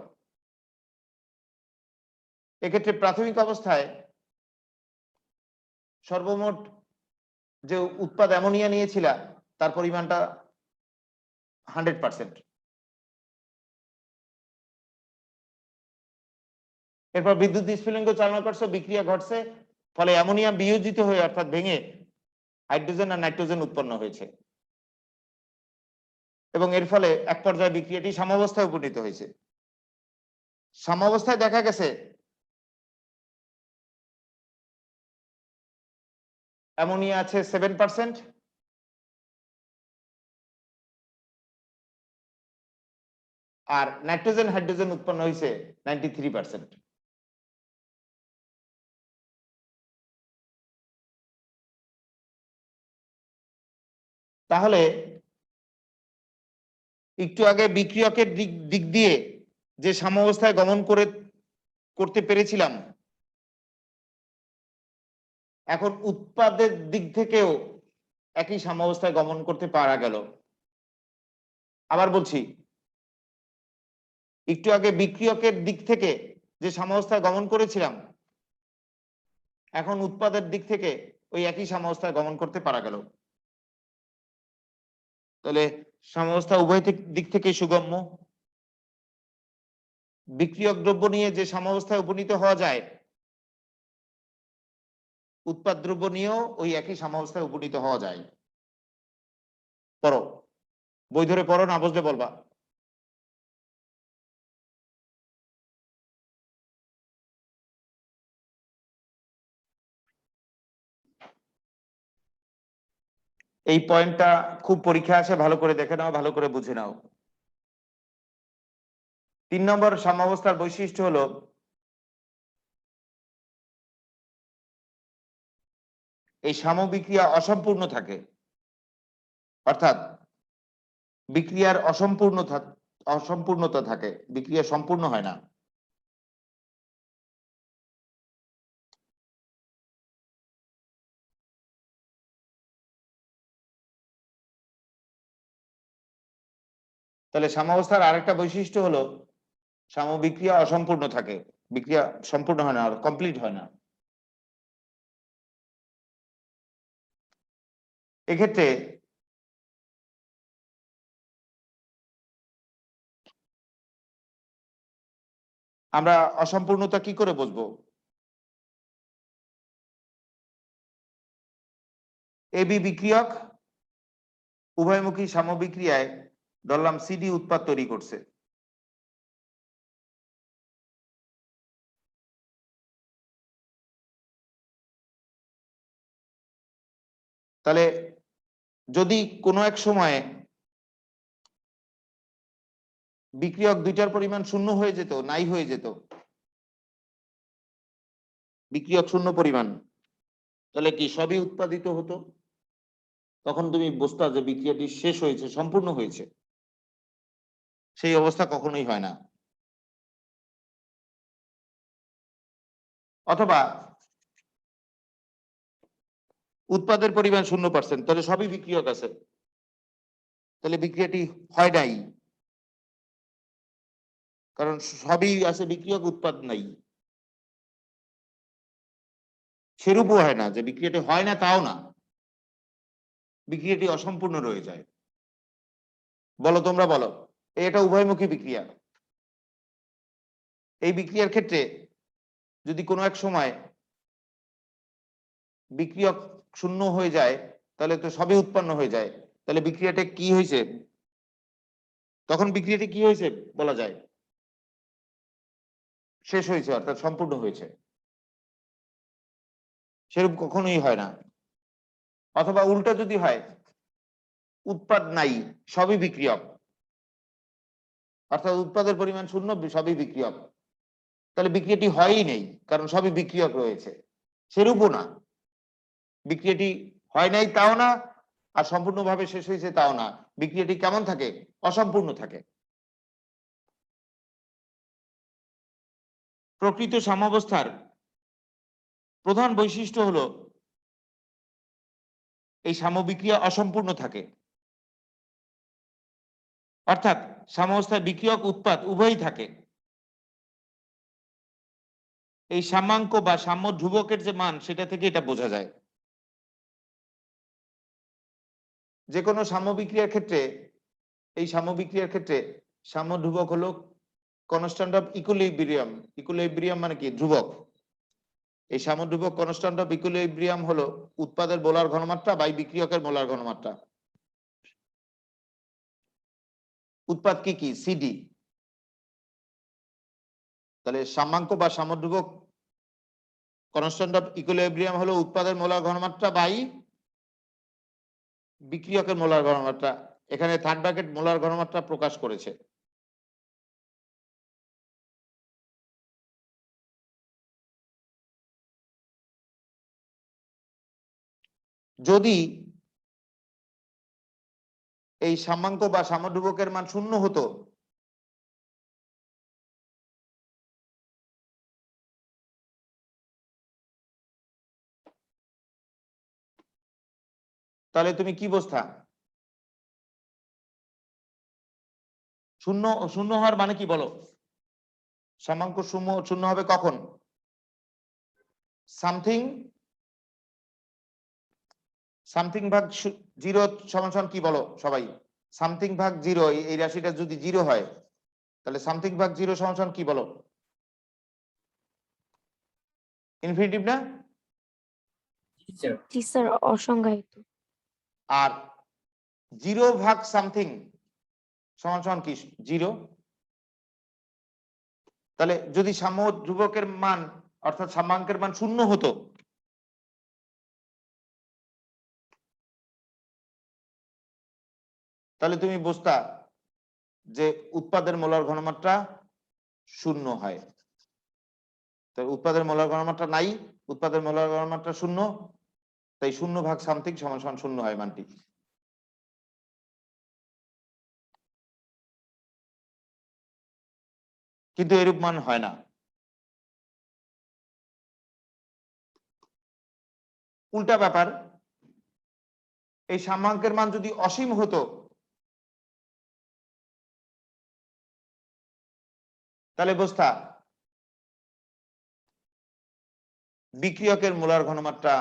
A: এক্ষেত্রে প্রাথমিক অবস্থায় সর্বমোট যে উৎপাদ অ্যামোনিয়া নিয়েছিল তার পরিমাণটা 100%। এরপর বিদ্যুৎ স্ফুলিঙ্গ চালনা করছে, বিক্রিয়া ঘটছে, ফলে অ্যামোনিয়া বিয়োজিত হয়ে অর্থাৎ ভেঙে হাইড্রোজেন আর নাইট্রোজেন উৎপন্ন হয়েছে এবং এর ফলে এক পর্যায়ে বিক্রিয়াটি সাম্যাবস্থায় উপনীত হয়েছে। সাম্যাবস্থায় দেখা গেছে অ্যামোনিয়া আছে 7%, আর নাইট্রোজেন হাইড্রোজেন উৎপন্ন হয়েছে 93%। তাহলে একটু আগে বিক্রিয়কের দিক দিয়ে যে সাম্যাবস্থায় গমন করতে পেরেছিলাম, এখন উৎপাদের দিক থেকেও একই সাম্যাবস্থায় গমন করতে পারা গেল। আবার বলছি, একটু আগে বিক্রিয়কের দিক থেকে যে সাম্যাবস্থায় গমন করেছিলাম, এখন উৎপাদের দিক থেকে ওই একই সাম্যাবস্থায় গমন করতে পারা গেল। তাহলে সাম্যাবস্থা উভয় দিক থেকে সুগম্য। বিক্রিয়ক দ্রব্য নিয়ে যে সাম্যাবস্থায় উপনীত হওয়া যায়, উৎপাদ দ্রব্য নিয়েও ওই একই সাম্যাবস্থায় উপনীত হওয়া যায়। পড়ো, বই ধরে পড়ো, না বুঝলে বলবা। এই পয়েন্টটা খুব পরীক্ষা আসে, ভালো করে দেখে নাও, ভালো করে বুঝে নাও। 3 নম্বর সাম্যাবস্থার বৈশিষ্ট্য হলো এই সাম্যবিক্রিয়া অসম্পূর্ণ থাকে, অর্থাৎ বিক্রিয়ার অসম্পূর্ণতা থাকে, বিক্রিয়া সম্পূর্ণ হয় না। তাহলে সাম্যাবস্থার আরেকটা বৈশিষ্ট্য হলো সাম্যবিক্রিয়া অসম্পূর্ণ থাকে, বিক্রিয়া সম্পূর্ণ হয় না, কমপ্লিট হয় না। এক্ষেত্রে আমরা অসম্পূর্ণতা কি করে বুঝবো? এবি বিক্রিয়ক উভয়মুখী সাম্যবিক্রিয়ায় ধরলাম সিডি উৎপাদ তৈরি করছে। তাহলে যদি কোনো এক সময়ে বিক্রিয়ক দুইটার পরিমাণ শূন্য হয়ে যেত, নাই হয়ে যেত, বিক্রিয়ক শূন্য পরিমাণ, তাহলে কি সবই উৎপাদিত হতো? তখন তুমি বুঝতা যে বিক্রিয়াটি শেষ হয়েছে, সম্পূর্ণ হয়েছে। সেই অবস্থা কখনোই হয় না। অথবা উৎপাদের পরিমাণ 0%, তাহলে সবই বিক্রিয়ক আছে, তাহলে বিক্রিয়াটি হয় নাই, কারণ সবই আছে বিক্রিয়ক, উৎপাদ নাই। সেরূপও হয় না যে বিক্রিয়াটি হয় না তাও না, বিক্রিয়াটি অসম্পূর্ণ রয়ে যায়। বলো, তোমরা বলো, এটা উভয়মুখী বিক্রিয়া। এই বিক্রিয়ার ক্ষেত্রে যদি কোনো এক সময় বিক্রিয়ক শূন্য হয়ে যায়, তাহলে তো সবই উৎপন্ন হয়ে যায়, তাহলে বিক্রিয়াটা কি হয়েছে, তখন বিক্রিয়াটি কি হয়েছে বলা যায়, শেষ হয়েছে, অর্থাৎ সম্পূর্ণ হয়েছে। সেরূপ কখনোই হয় না। অথবা উল্টা যদি হয়, উৎপাদ নাই, সবই বিক্রিয়ক, অর্থাৎ উৎপাদের পরিমাণ 0, সবই বিক্রিয়ক, তাহলে বিক্রিয়াটি হয়ই নেই, কারণ সবই বিক্রিয়ক রয়েছে। সেরূপও না, বিক্রিয়াটি হয় নাই তাও না, আর সম্পূর্ণভাবে শেষ হয়েছে তাও না, বিক্রিয়াটি কেমন থাকে, অসম্পূর্ণ থাকে। প্রকৃত সাম্যাবস্থার প্রধান বৈশিষ্ট্য হলো এই সাম্যবিক্রিয়া অসম্পূর্ণ থাকে, অর্থাৎ সাম্যাবস্থায় বিক্রিয়ক উৎপাদ উভয়ই থাকে। এই সাম্যাঙ্ক বা সাম্য ধ্রুবকের যে মান, সেটা থেকে এটা বোঝা যায়। যে কোনো সাম্য বিক্রিয়ার ক্ষেত্রে, এই সাম্য বিক্রিয়ার ক্ষেত্রে সাম্য ধ্রুবক হলো কনস্ট্যান্ট অফ ইকুইলিব্রিয়াম। ইকুইলিব্রিয়াম মানে কি, ধ্রুবক। এই সাম্য ধ্রুবক কনস্ট্যান্ট অফ ইকুইলিব্রিয়াম হলো উৎপাদের মোলার ঘনমাত্রা বাই বিক্রিয়কের মোলার ঘনমাত্রা। উৎপাদ কি কি, সিডি। তাহলে সাম্যাঙ্ক বা সাম্য ধ্রুবক কনস্ট্যান্ট অফ ইকুইলিব্রিয়াম হলো উৎপাদের মোলার ঘনমাত্রা বাই বিক্রিয়কের মোলার ঘনমাত্রা। এখানে থার্ড ব্র্যাকেট মোলার ঘনমাত্রা প্রকাশ করেছে। যদি এই সাম্যাঙ্ক বা সাম্য ধ্রুবকের মান 0 হতো, তাহলে তুমি কি বুঝতা, শূন্য শূন্য হওয়ার মানে কি বলো, সাম্যাঙ্ক শূন্য হবে কখন, সামথিং সামথিং ভাগ 0 সমান কি বলো সবাই, সামথিং ভাগ 0, এই রাশিটা যদি 0 হয়, তাহলে সামথিং ভাগ 0 সমান কি বলো, ইনফিনিটিভ না?
B: জি স্যার, অসংজ্ঞায়িত।
A: আর 0 ভাগ সামথিং সমান কি, 0। তাহলে যদি সাম্য ধ্রুবকের মান অর্থাৎ সাম্যাঙ্কের মান 0 হতো, তাহলে তুমি বুঝতা যে উৎপাদের মোলার ঘনমাত্রা 0 হয়। তাই উৎপাদের মোলার ঘনমাত্রা নাই, উৎপাদের মোলার ঘনমাত্রা 0, তাই 0 ভাগ সামথিং সমান 0 হয় মানটি। কিন্তু এরূপ মান হয় না। উল্টা ব্যাপার, এই সাম্যাঙ্কের মান যদি অসীম হতো, তাহলে বুঝতা বিক্রিয়কের মোলার ঘনমাত্রা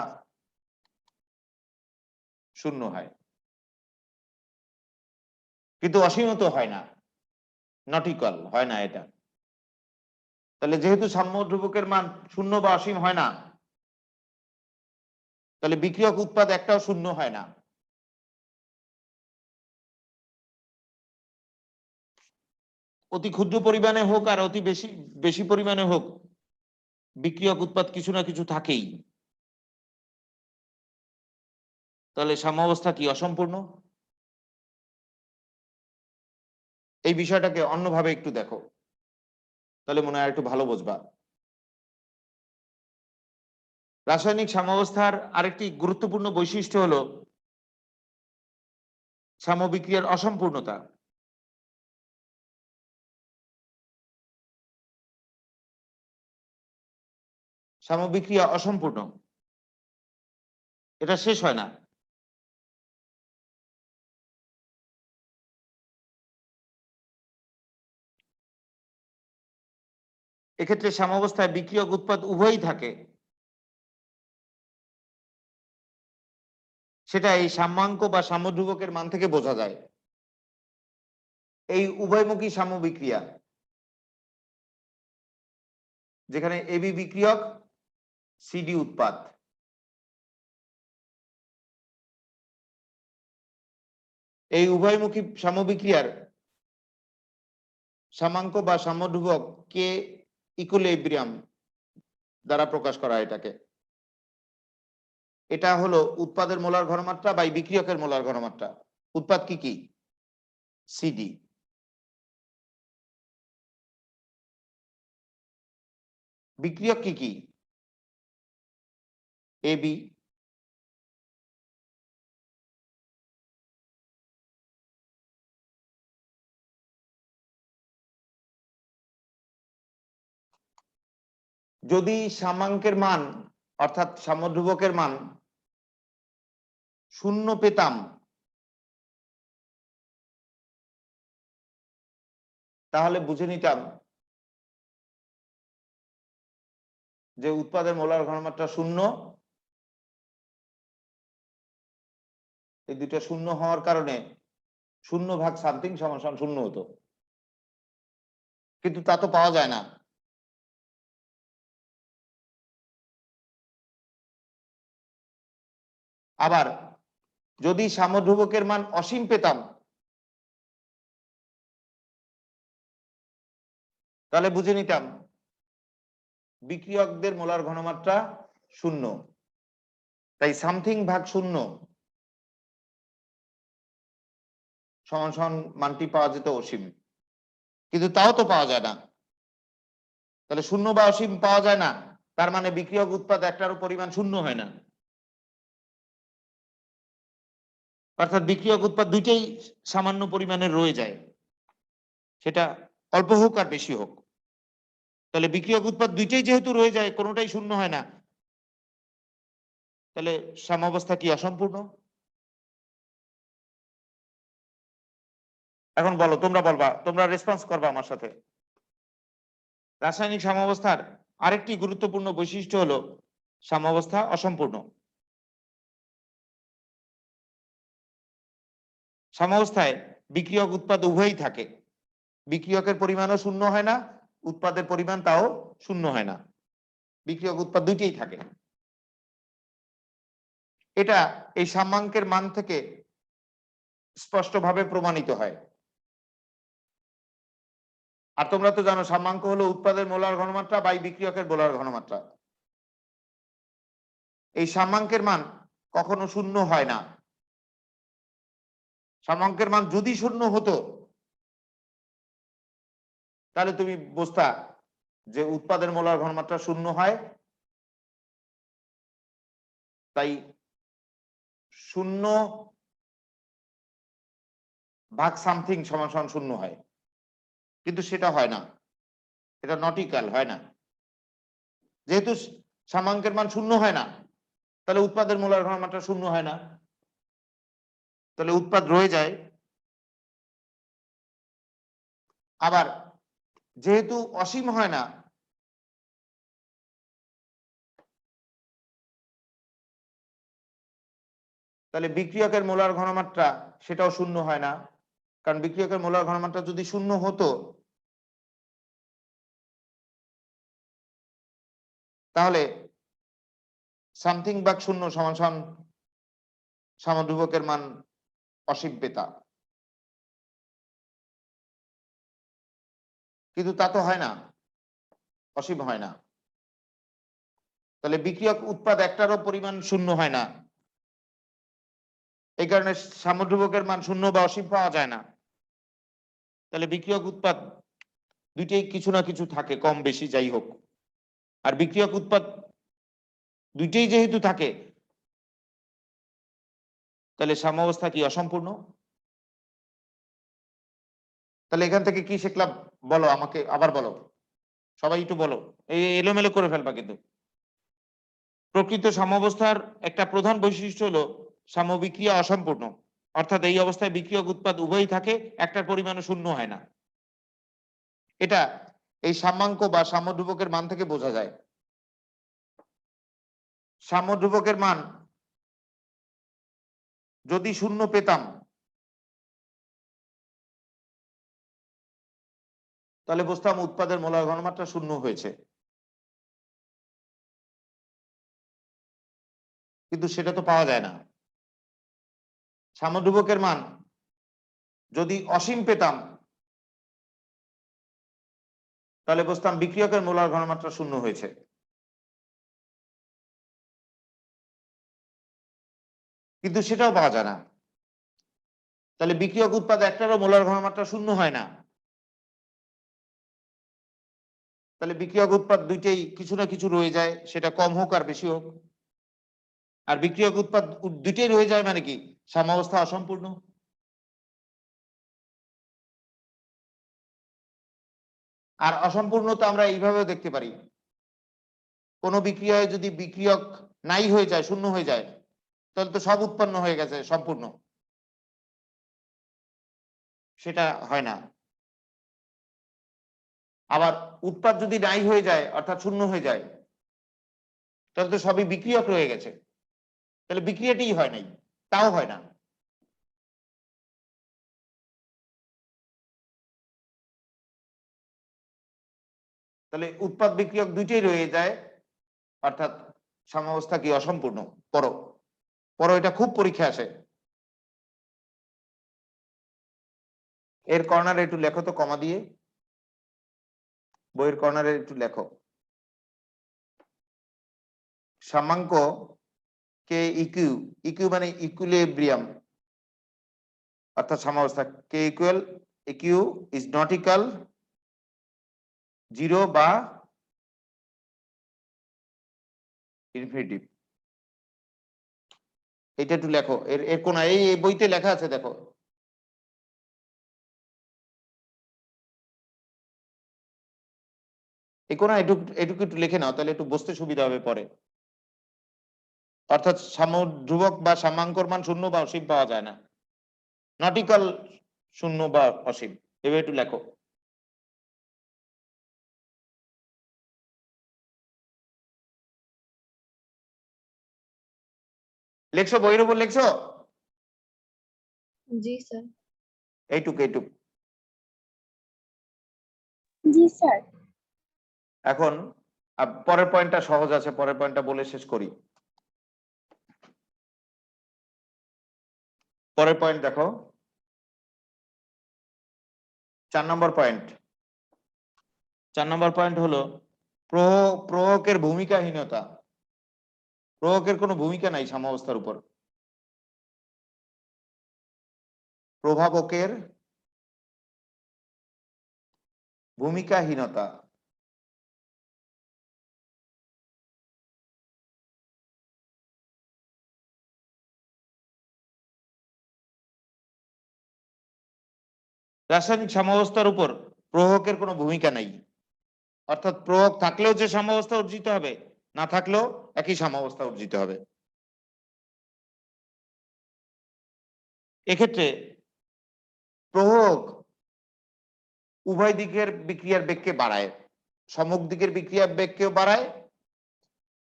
A: 0 হয়। কিন্তু অসীম তো হয় না, নট ইকুয়াল হয় না এটা। তাহলে যেহেতু সাম্য ধ্রুবকের মান 0 বা অসীম হয় না, তাহলে বিক্রিয়ক উৎপাদ একটাও 0 হয় না। অতি ক্ষুদ্র পরিমাণে হোক আর অতি বেশি বেশি পরিমাণে হোক, বিক্রিয়ক উৎপাদ কিছু না কিছু থাকেই। তাহলে সাম্যাবস্থা কি অসম্পূর্ণ? এই বিষয়টাকে অন্যভাবে একটু দেখো, তাহলে মনে হয় একটু ভালো বুঝবা। রাসায়নিক সাম্যাবস্থার আরেকটি গুরুত্বপূর্ণ বৈশিষ্ট্য হলো সাম্যবিক্রিয়ার অসম্পূর্ণতা। সাম্যবিক্রিয়া অসম্পূর্ণ। এটা শেষ হয় না। এক্ষেত্রে সাম্যাবস্থায় বিক্রিয়ক উৎপাদ উভয়ই থাকে, সেটা এই সাম্যাঙ্ক বা সাম্যধ্রুবকের মান থেকে বোঝা যায়। এই উভয়মুখী সাম্য বিক্রিয়া, যেখানে এবি বিক্রিয়ক, সিডি উৎপাদ, এই উভয়মুখী সাম্য বিক্রিয়ার সাম্যাঙ্ক বা সাম্যধ্রুবক কে ইকুইলিব্রিয়াম দ্বারা প্রকাশ করা হয় এটাকে। এটা হলো উৎপাদের মোলার ঘনমাত্রা বা বিক্রিয়কের মোলার ঘনমাত্রা। উৎপাদ কি কি? সিডি। বিক্রিয়ক কি কি? এবি। যদি সাম্যাঙ্কের মান অর্থাৎ সাম্যধ্রুবকের মান 0 পেতাম, তাহলে বুঝে নিতাম যে উৎপাদের মোলার ঘনমাত্রা 0। এই দুটো 0 হওয়ার কারণে 0 ভাগ সামথিং সমান 0 হতো, কিন্তু তা তো পাওয়া যায় না। আবার যদি সাম্যধ্রুবকের মান অসীম পেতাম, তাহলে বুঝে নিতাম বিক্রিয়কদের মোলার ঘনমাত্রা 0। তাই সামথিং ভাগ 0 সমান সমান মানটি পাওয়া যেত অসীম, কিন্তু তাও তো পাওয়া যায় না। তাহলে 0 বা অসীম পাওয়া যায় না, তার মানে বিক্রিয়ক উৎপাদ একটারও পরিমাণ 0 হয় না। অর্থাৎ বিক্রিয়ক উৎপাদ দুইটাই সামান্য পরিমাণের রয়ে যায়, সেটা অল্প হোক আর বেশি হোক। তাহলে বিক্রিয়ক উৎপাদ দুইটাই যেহেতু রয়ে যায়, কোনোটাই 0 হয় না, তাহলে সাম্যাবস্থা কি অসম্পূর্ণ? এখন বলো, তোমরা বলবা, তোমরা রেসপন্স করবা আমার সাথে। রাসায়নিক সাম্যাবস্থার আরেকটি গুরুত্বপূর্ণ বৈশিষ্ট্য হলো সাম্যাবস্থা অসম্পূর্ণ। সাম্যাবস্থায় বিক্রিয়ক উৎপাদ উভয়ই থাকে, বিক্রিয়কের পরিমাণও 0 হয় না, উৎপাদের পরিমাণ তাও 0 হয় না, বিক্রিয়ক উৎপাদ দুইটাই থাকে। এটা এই সাম্যাঙ্কের মান থেকে স্পষ্টভাবে প্রমাণিত হয়। আর তোমরা তো জানো সাম্যাঙ্ক হলো উৎপাদের মোলার ঘনমাত্রা বাই বিক্রিয়কের মোলার ঘনমাত্রা। এই সাম্যাঙ্কের মান কখনো 0 হয় না। সাম্যাঙ্কের মান যদি 0 হতো, তাহলে তুমি বুঝতা যে উৎপাদের মোলার ঘনমাত্রা 0 হয়, তাই 0 ভাগ সামথিং সমান সমান 0 হয়, কিন্তু সেটা হয় না, এটা নট ইকুয়াল হয় না। যেহেতু সাম্যাঙ্কের মান 0 হয় না, তাহলে উৎপাদের মোলার ঘনমাত্রা 0 হয় না, তাহলে উৎপাদ রয়ে যায়। আবার যেহেতু অসীম হয় না, তাহলে বিক্রিয়কের মোলার ঘনমাত্রা সেটাও 0 হয় না, কারণ বিক্রিয়কের মোলার ঘনমাত্রা যদি 0 হতো, তাহলে সামথিং ভাগ 0 সমান সমান সাম্যধ্রুবকের মান অসীম পেতাম, কিন্তু তা তো হয় না, অসীম হয় না। তাহলে বিক্রিয়ক উৎপাদ একটারও পরিমাণ 0 হয় না, এই কারণে সাম্যধ্রুবকের মান 0 বা অসীম পাওয়া যায় না। তাহলে বিক্রিয়ক উৎপাদ দুইটাই কিছু না কিছু থাকে, কম বেশি যাই হোক। আর বিক্রিয়ক উৎপাদ দুইটাই যেহেতু থাকে, তাহলে সাম্যাবস্থা কি অসম্পূর্ণ? তাহলে এখান থেকে কি শিখলাম বলো, আমাকে আবার বলো, সবাই একটু বলো, এই এলোমেলো করে ফেলবা কিন্তু। প্রকৃত সাম্যাবস্থার একটা প্রধান বৈশিষ্ট্য হলো সাম্যবিক্রিয়া অসম্পূর্ণ, অর্থাৎ এই অবস্থায় বিক্রিয়ক উৎপাদ উভয়ই থাকে, একটার পরিমাণও শূন্য হয় না। এটা এই সাম্যাঙ্ক বা সাম্যধ্রুবকের মান থেকে বোঝা যায়। সাম্যধ্রুবকের মান যদি শূন্য পেতাম তাহলে বুঝতাম উৎপাদের মোলার ঘনমাত্রা শূন্য হয়েছে, কিন্তু সেটা তো পাওয়া যায় না। সাম্যধ্রুবকের মান যদি অসীম পেতাম তাহলে বুঝতাম বিক্রিয়কের মোলার ঘনমাত্রা শূন্য হয়েছে, কিন্তু সেটাও পাওয়া যায় না। তাহলে বিক্রিয়ক উৎপাদ একটারও মোলার ঘনমাত্রা শূন্য হয় না। তাহলে বিক্রিয়ক উৎপাদ দুইটাই কিছু না কিছু রয়ে যায়, সেটা কম হোক আর বেশি হোক। আর বিক্রিয়ক উৎপাদ দুইটাই রয়ে যায় মানে কি, সাম্যাবস্থা অসম্পূর্ণ। আর অসম্পূর্ণতা আমরা এইভাবেও দেখতে পারি, কোন বিক্রিয়ায় যদি বিক্রিয়ক নাই হয়ে যায়, শূন্য হয়ে যায়, তাহলে তো সব উৎপন্ন হয়ে গেছে সম্পূর্ণ, সেটা হয় না। আবার উৎপাদ যদি নাই হয়ে যায় অর্থাৎ শূন্য হয়ে যায়, তাহলে তো সবই বিক্রিয়ক রয়ে গেছে, তাহলে বিক্রিয়াটিই হয় নাই, তাও হয় না। তাহলে উৎপাদ বিক্রিয়ক দুইটাই রয়ে যায়, অর্থাৎ সাম্যাবস্থা কি অসম্পূর্ণ। পড়ো পড়ো, এটা খুব পরীক্ষা আসে। এর কর্নারে একটু লেখো তো কমা দিয়ে, বইয়ের কর্নারে একটু লেখো সাম্যাঙ্ক কে ইকিউ, ইকিউ মানে ইকুইলিব্রিয়াম, অর্থাৎ সাম্যাবস্থা কে equal EQ is not equal 0 বা ইনফিনিটিভ। এটা একটু লেখো, এর এর কোন এই বইতে লেখা আছে দেখো। এই কোন এটুকু এটুকু একটু লিখে নাও, তাহলে একটু বুঝতে সুবিধা হবে পরে। অর্থাৎ সাম্যধ্রুবক বা সাম্যাঙ্কর মান শূন্য বা অসীম পাওয়া যায় না, নট ইকুয়াল শূন্য বা অসীম, এভাবে একটু লেখো। লেখছো, বইয়ের উপর লেখছো?
B: জি স্যার।
A: এইটুকু এইটুকু।
B: জি স্যার।
A: এখন পরের পয়েন্টটা সহজ আছে, পরের পয়েন্টটা বলে শেষ করি। পরের পয়েন্ট দেখো, 4 নম্বর পয়েন্ট। 4 নম্বর পয়েন্ট হলো প্রভাবকের ভূমিকাহীনতা। প্রভাবকের কোনো ভূমিকা নাই সাম্যাবস্থার উপর। প্রভাবকের ভূমিকাহীনতা। রাসায়নিক সাম্যাবস্থার উপর প্রভাবকের কোনো ভূমিকা নাই, অর্থাৎ প্রভাব থাকলেও যে সাম্যাবস্থা অর্জিত হবে, না থাকলেও একই সাম্যাবস্থা অর্জিত হবে। এক্ষেত্রে প্রভাবক উভয় দিকের বিক্রিয়ার বেগকে বাড়ায়, সম্মুখ দিকের বিক্রিয়ার বেগকেও বাড়ায়,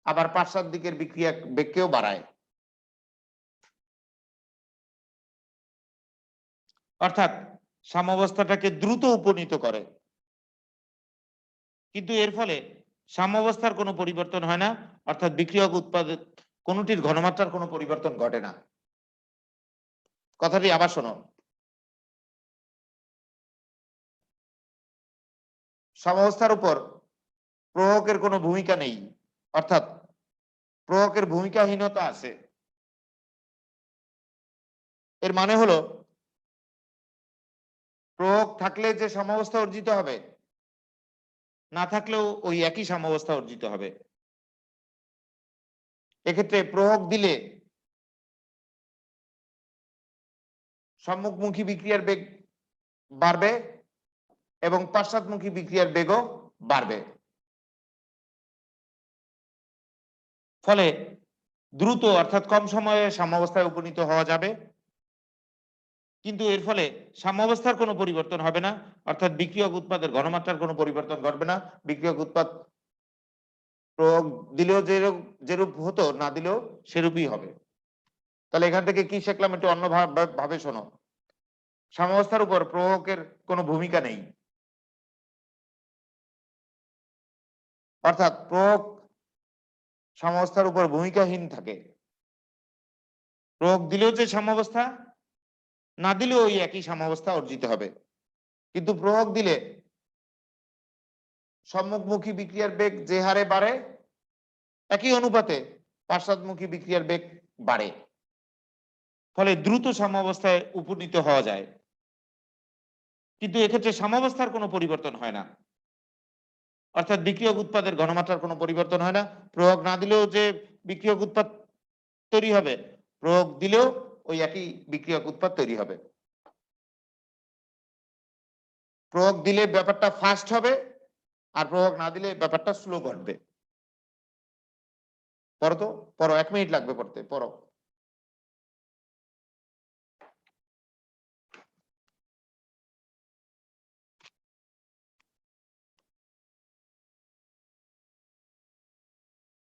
A: আবার পাশ্চাৎ দিকের বিক্রিয়া বেগকেও বাড়ায়। অর্থাৎ সাম্যাবস্থাটাকে দ্রুত উপনীত করে, কিন্তু এর ফলে সাম্যাবস্থার কোনো পরিবর্তন হয় না, অর্থাৎ বিক্রিয়ক উৎপাদের কোনটির ঘনমাত্রার কোনো পরিবর্তন ঘটে না। কথাটি আবার শোনো, সাম্যাবস্থার উপর প্রভাবকের কোনো ভূমিকা নেই, অর্থাৎ প্রভাবকের ভূমিকাহীনতা আছে। এর মানে হলো প্রভাবক থাকলে যে সাম্যাবস্থা অর্জিত হবে, না থাকলেও ওই একই সাম্যাবস্থা অর্জিত হবে। এক্ষেত্রে প্রভাবক দিলে সম্মুখমুখী বিক্রিয়ার বেগ বাড়বে এবং পশ্চাৎমুখী বিক্রিয়ার বেগও বাড়বে। ফলে দ্রুত অর্থাৎ কম সময়ে সাম্যাবস্থায় উপনীত হওয়া যাবে, কিন্তু এর ফলে সাম্যাবস্থার কোনো পরিবর্তন হবে না, অর্থাৎ বিক্রিয়ক উৎপাদের ঘনমাত্রার কোনো পরিবর্তন ঘটবে না। বিক্রিয়ক উৎপাদ প্রয়োগ দিলেও যেরূপ যেরূপ হতো, না দিলেও সেরূপই হবে। তাহলে এখান থেকে কি শিখলাম, একটু অন্য ভাবে শোনো। সাম্যাবস্থার উপর প্রয়োগের কোনো ভূমিকা নেই, অর্থাৎ প্রয়োগ সাম্যাবস্থার উপর ভূমিকাহীন থাকে। প্রয়োগ দিলেও যে সাম্যাবস্থা, না দিলেও ওই একই সাম্যাবস্থা অর্জিত হবে। কিন্তু প্রয়োগ দিলে সম্মুখমুখী বিক্রিয়ার বেগ যে হারে বাড়ে, একই অনুপাতে পশ্চাৎমুখী বিক্রিয়ার বেগ বাড়ে, ফলে দ্রুত সাম্যাবস্থায় উপনীত হওয়া যায়। কিন্তু এক্ষেত্রে সাম্যাবস্থার কোনো পরিবর্তন হয় না, অর্থাৎ বিক্রিয়ক উৎপাদের ঘনমাত্রার কোনো পরিবর্তন হয় না। প্রয়োগ না দিলেও যে বিক্রিয়ক উৎপাদ তৈরি হবে, প্রয়োগ দিলেও ওই একই বিক্রিয়ক উৎপাদ তৈরি হবে। প্রয়োগ দিলে ব্যাপারটা ফাস্ট হবে, আর প্রয়োগ না দিলে ব্যাপারটা স্লো ঘটবে। পড়ো তো, পড়ো, 1 মিনিট লাগবে পড়তে, পড়ো।